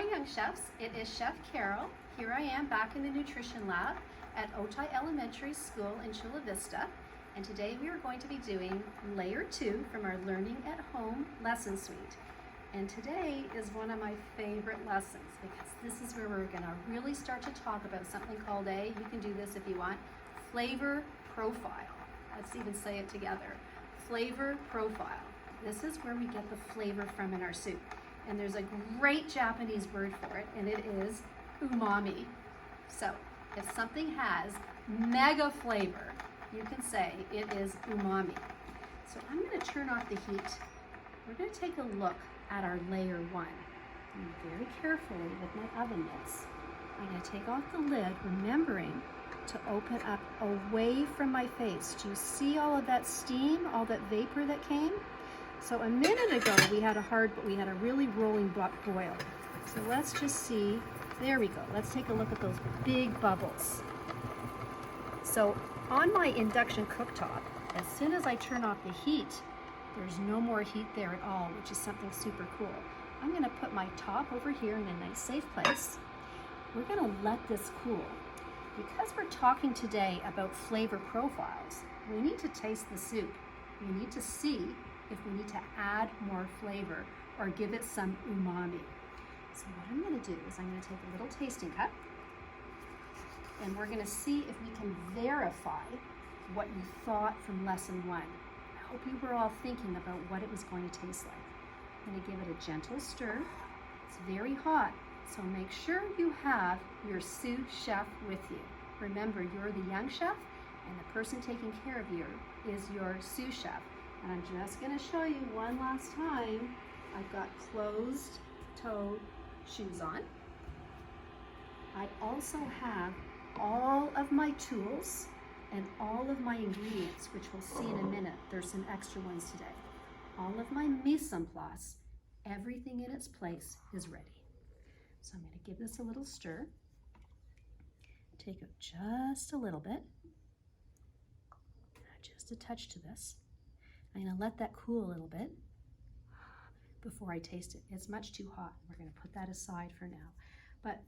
Hi Young Chefs, it is Chef Carol. Here I am back in the nutrition lab at Otay Elementary School in Chula Vista, and today we are going to be doing layer 2 from our Learning at Home lesson suite. And today is one of my favorite lessons because this is where we're going to really start to talk about something called you can do this if you want, flavor profile. Let's even say it together, flavor profile. This is where we get the flavor from in our soup. And there's a great Japanese word for it, and it is umami. So if something has mega flavor, you can say it is umami. So I'm going to turn off the heat. We're going to take a look at our layer 1. And very carefully with my oven mitts, I'm going to take off the lid, remembering to open up away from my face. Do you see all of that steam, all that vapor that came? So a minute ago we had a really rolling boil. So let's just see, there we go. Let's take a look at those big bubbles. So on my induction cooktop, as soon as I turn off the heat, there's no more heat there at all, which is something super cool. I'm gonna put my top over here in a nice safe place. We're gonna let this cool. Because we're talking today about flavor profiles, we need to taste the soup. We need to see if we need to add more flavor or give it some umami. So what I'm going to do is I'm going to take a little tasting cup, and we're going to see if we can verify what you thought from lesson 1. I hope you were all thinking about what it was going to taste like. I'm going to give it a gentle stir. It's very hot, so make sure you have your sous chef with you. Remember, you're the young chef, and the person taking care of you is your sous chef. And I'm just going to show you one last time. I've got closed-toed shoes on. I also have all of my tools and all of my ingredients, which we'll see in a minute. There's some extra ones today. All of my mise en place, everything in its place is ready. So I'm going to give this a little stir. Take it just a little bit. Just a touch to this. I'm going to let that cool a little bit before I taste it. It's much too hot. We're going to put that aside for now. But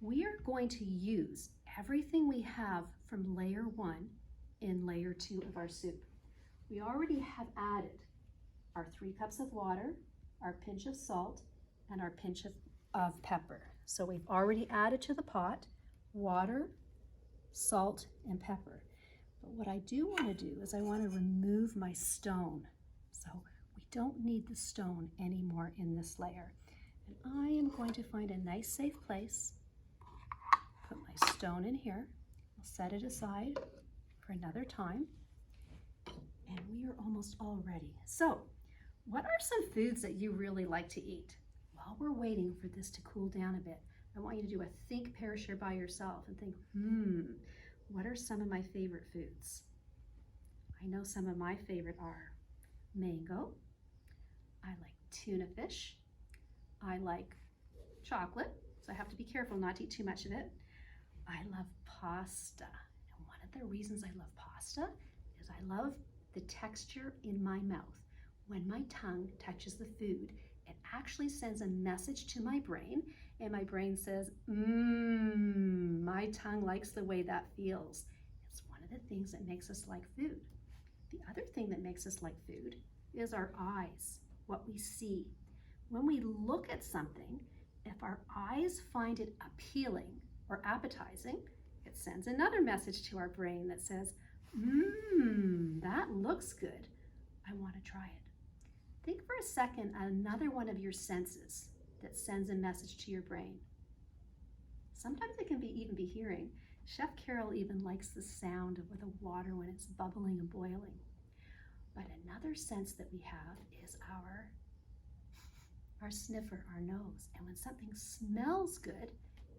we are going to use everything we have from layer 1 in layer 2 of our soup. We already have added our 3 cups of water, our pinch of salt, and our pinch of pepper. So we've already added to the pot water, salt, and pepper. But what I do want to do is I want to remove my stone. So we don't need the stone anymore in this layer. And I am going to find a nice safe place, put my stone in here. I'll set it aside for another time. And we are almost all ready. So what are some foods that you really like to eat? While we're waiting for this to cool down a bit, I want you to do a think, pair, share by yourself and think, what are some of my favorite foods? I know some of my favorite are mango. I like tuna fish. I like chocolate, so I have to be careful not to eat too much of it. I love pasta. And one of the reasons I love pasta is I love the texture in my mouth. When my tongue touches the food, it actually sends a message to my brain, and my brain says, my tongue likes the way that feels. It's one of the things that makes us like food. The other thing that makes us like food is our eyes, what we see. When we look at something, if our eyes find it appealing or appetizing, it sends another message to our brain that says, that looks good. I want to try it. Think for a second another one of your senses that sends a message to your brain. Sometimes it can even be hearing. Chef Carol even likes the sound of the water when it's bubbling and boiling. But another sense that we have is our sniffer, our nose. And when something smells good,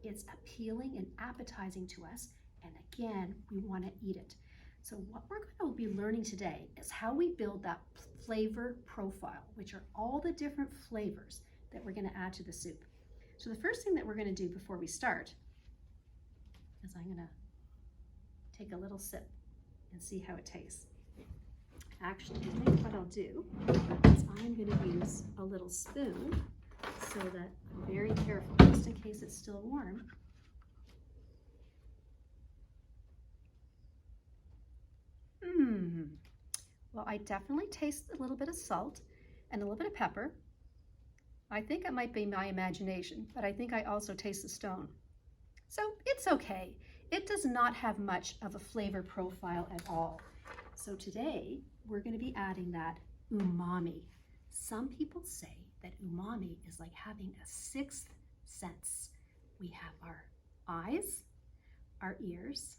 it's appealing and appetizing to us. And again, we want to eat it. So what we're going to be learning today is how we build that flavor profile, which are all the different flavors that we're going to add to the soup. So the first thing that we're going to do before we start is I'm going to take a little sip and see how it tastes. Actually, I think what I'll do is I'm going to use a little spoon so that I'm very careful, just in case it's still warm. Well, I definitely taste a little bit of salt and a little bit of pepper. I think it might be my imagination, but I think I also taste the stone. So it's okay. It does not have much of a flavor profile at all. So today we're going to be adding that umami. Some people say that umami is like having a sixth sense. We have our eyes, our ears,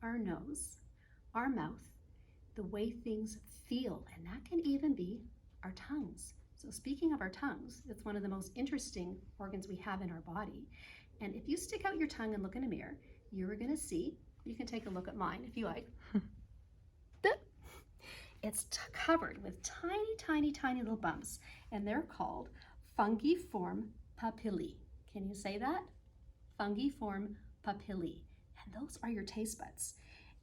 our nose, our mouth, the way things feel, and that can even be our tongues. So speaking of our tongues, it's one of the most interesting organs we have in our body. And if you stick out your tongue and look in a mirror, you're going to see, you can take a look at mine if you like. It's covered with tiny, tiny, tiny little bumps, and they're called fungiform papillae. Can you say that? Fungiform papillae. And those are your taste buds.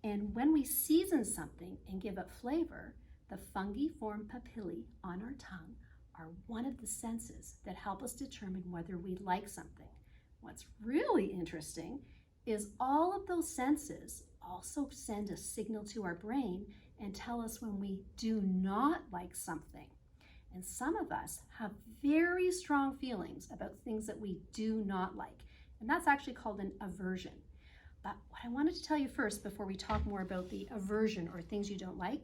And when we season something and give it flavor, the fungiform papillae on our tongue are one of the senses that help us determine whether we like something. What's really interesting is all of those senses also send a signal to our brain and tell us when we do not like something. And some of us have very strong feelings about things that we do not like. And that's actually called an aversion. But what I wanted to tell you first, before we talk more about the aversion or things you don't like,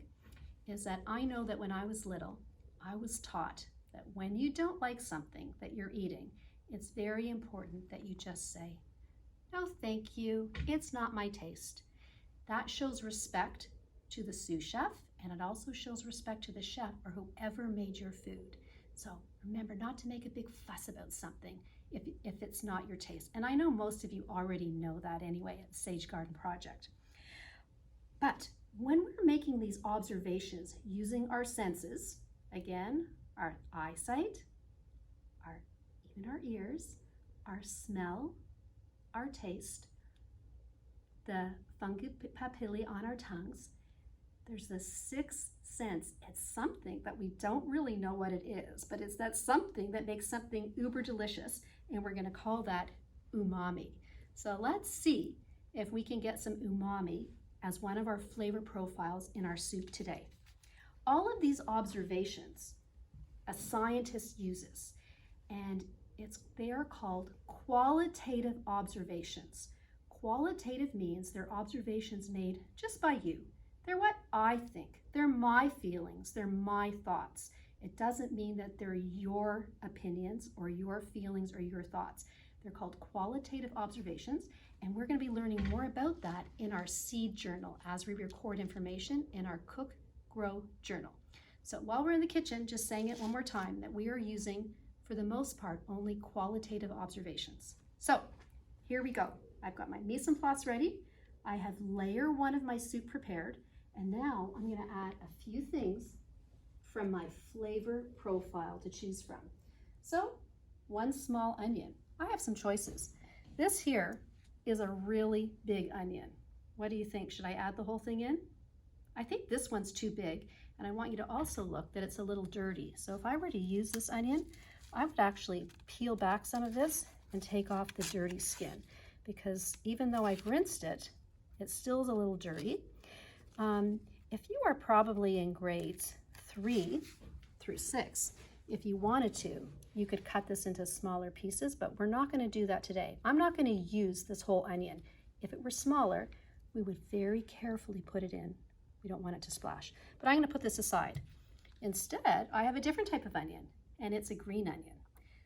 is that I know that when I was little, I was taught that when you don't like something that you're eating, it's very important that you just say, "No, thank you, it's not my taste." That shows respect to the sous chef, and it also shows respect to the chef or whoever made your food. So remember not to make a big fuss about something if it's not your taste. And I know most of you already know that anyway at Sage Garden Project. But when we're making these observations using our senses, again, our eyesight, even our ears, our smell, our taste, the fungi papillae on our tongues, there's this sixth sense. It's something that we don't really know what it is, but it's that something that makes something uber delicious, and we're going to call that umami. So let's see if we can get some umami as one of our flavor profiles in our soup today. All of these observations a scientist uses, and they are called qualitative observations. Qualitative means they're observations made just by you. They're what I think. They're my feelings. They're my thoughts. It doesn't mean that they're your opinions or your feelings or your thoughts. They're called qualitative observations, and we're going to be learning more about that in our seed journal as we record information in our Cook Grow journal. So while we're in the kitchen, just saying it one more time, that we are using, for the most part, only qualitative observations. So here we go. I've got my mise en place ready. I have layer one of my soup prepared. And now I'm going to add a few things from my flavor profile to choose from. So, one small onion. I have some choices. This here is a really big onion. What do you think? Should I add the whole thing in? I think this one's too big, and I want you to also look that it's a little dirty. So if I were to use this onion, I would actually peel back some of this and take off the dirty skin, because even though I've rinsed it, it still is a little dirty. If you are probably in grades 3 through 6, if you wanted to, you could cut this into smaller pieces, but we're not going to do that today. I'm not going to use this whole onion. If it were smaller, we would very carefully put it in. We don't want it to splash. But I'm going to put this aside. Instead, I have a different type of onion, and it's a green onion.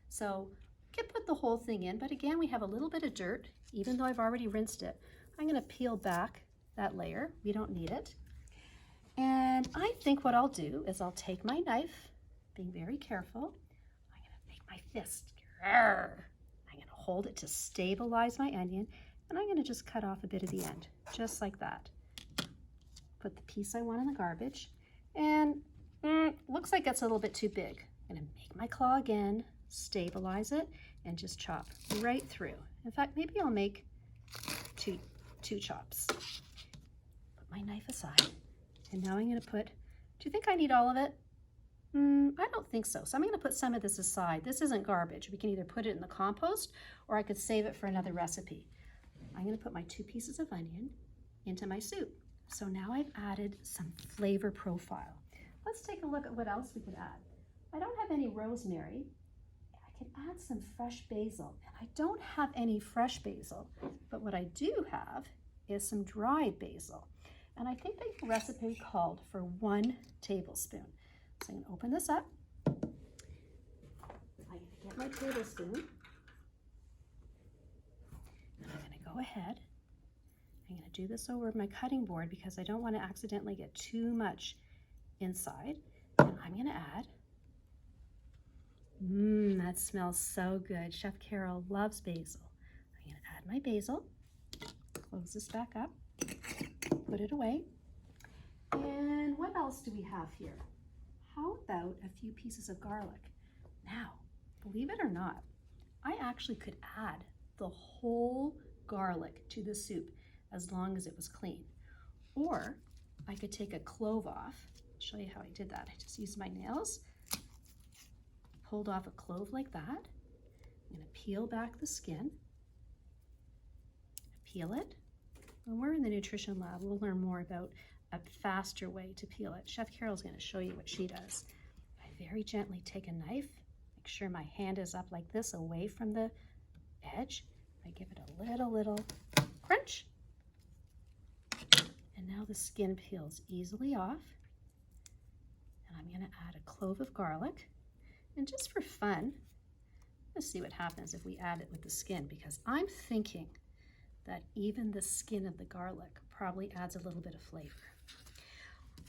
So I could put the whole thing in, but again, we have a little bit of dirt, even though I've already rinsed it. I'm going to peel back that layer. We don't need it. And I think what I'll do is I'll take my knife, being very careful. I'm going to make my fist. I'm going to hold it to stabilize my onion, and I'm going to just cut off a bit of the end, just like that. Put the piece I want in the garbage, and looks like it's a little bit too big. I'm going to make my claw again, stabilize it, and just chop right through. In fact, maybe I'll make two chops. Put my knife aside, and now I'm going to put, do you think I need all of it? I don't think so. So I'm going to put some of this aside. This isn't garbage. We can either put it in the compost or I could save it for another recipe. I'm going to put my 2 pieces of onion into my soup. So now I've added some flavor profile. Let's take a look at what else we could add. I don't have any rosemary. I could add some fresh basil. And I don't have any fresh basil, but what I do have is some dried basil. And I think the recipe called for 1 tablespoon. So I'm going to open this up. I'm going to get my tablespoon. And I'm going to go ahead. I'm going to do this over my cutting board because I don't want to accidentally get too much inside. And I'm going to add. That smells so good. Chef Carol loves basil. I'm going to add my basil. Close this back up. Put it away. And what else do we have here? How about a few pieces of garlic? Now, believe it or not, I actually could add the whole garlic to the soup as long as it was clean. Or I could take a clove off. I'll show you how I did that. I just used my nails, pulled off a clove like that. I'm going to peel back the skin. Peel it. When we're in the nutrition lab, we'll learn more about a faster way to peel it. Chef Carol's going to show you what she does. I very gently take a knife, make sure my hand is up like this away from the edge. I give it a little crunch. And now the skin peels easily off. And I'm going to add a clove of garlic. And just for fun, let's see what happens if we add it with the skin, because I'm thinking that even the skin of the garlic probably adds a little bit of flavor.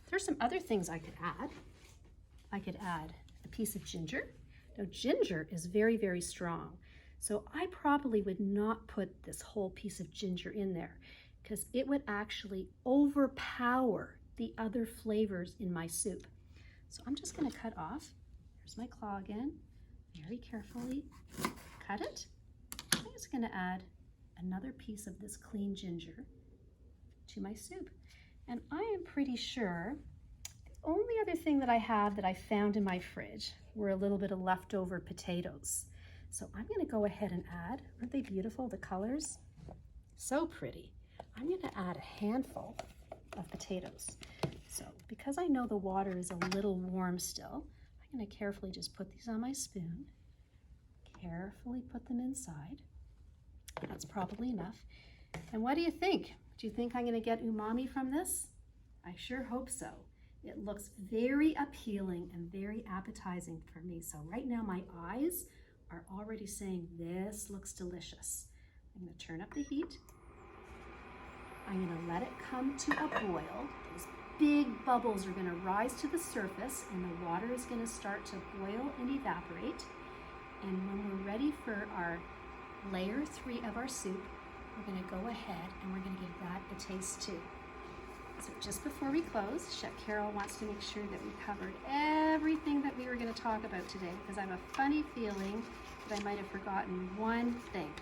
There's some other things I could add. I could add a piece of ginger. Now ginger is very, very strong. So I probably would not put this whole piece of ginger in there because it would actually overpower the other flavors in my soup. So I'm just going to cut off. Here's my claw again. Very carefully cut it. I'm just going to add another piece of this clean ginger to my soup. And I am pretty sure the only other thing that I have that I found in my fridge were a little bit of leftover potatoes. So I'm going to go ahead and add, aren't they beautiful, the colors? So pretty. I'm going to add a handful of potatoes. So because I know the water is a little warm still, I'm going to carefully just put these on my spoon, carefully put them inside. That's probably enough. And what do you think? Do you think I'm going to get umami from this? I sure hope so. It looks very appealing and very appetizing for me. So right now my eyes are already saying this looks delicious. I'm going to turn up the heat. I'm going to let it come to a boil. Those big bubbles are going to rise to the surface and the water is going to start to boil and evaporate. And when we're ready for our layer 3 of our soup, we're going to go ahead and we're going to give that a taste too. So just before we close, Chef Carol wants to make sure that we covered everything that we were going to talk about today, because I have a funny feeling that I might have forgotten one thing.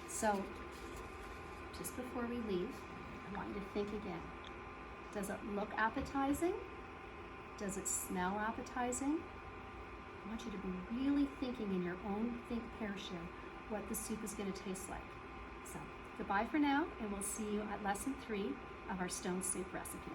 So just before we leave, I want you to think again. Does it look appetizing? Does it smell appetizing? I want you to be really thinking in your own think pair share what the soup is going to taste like. So goodbye for now, and we'll see you at lesson 3 of our stone soup recipe.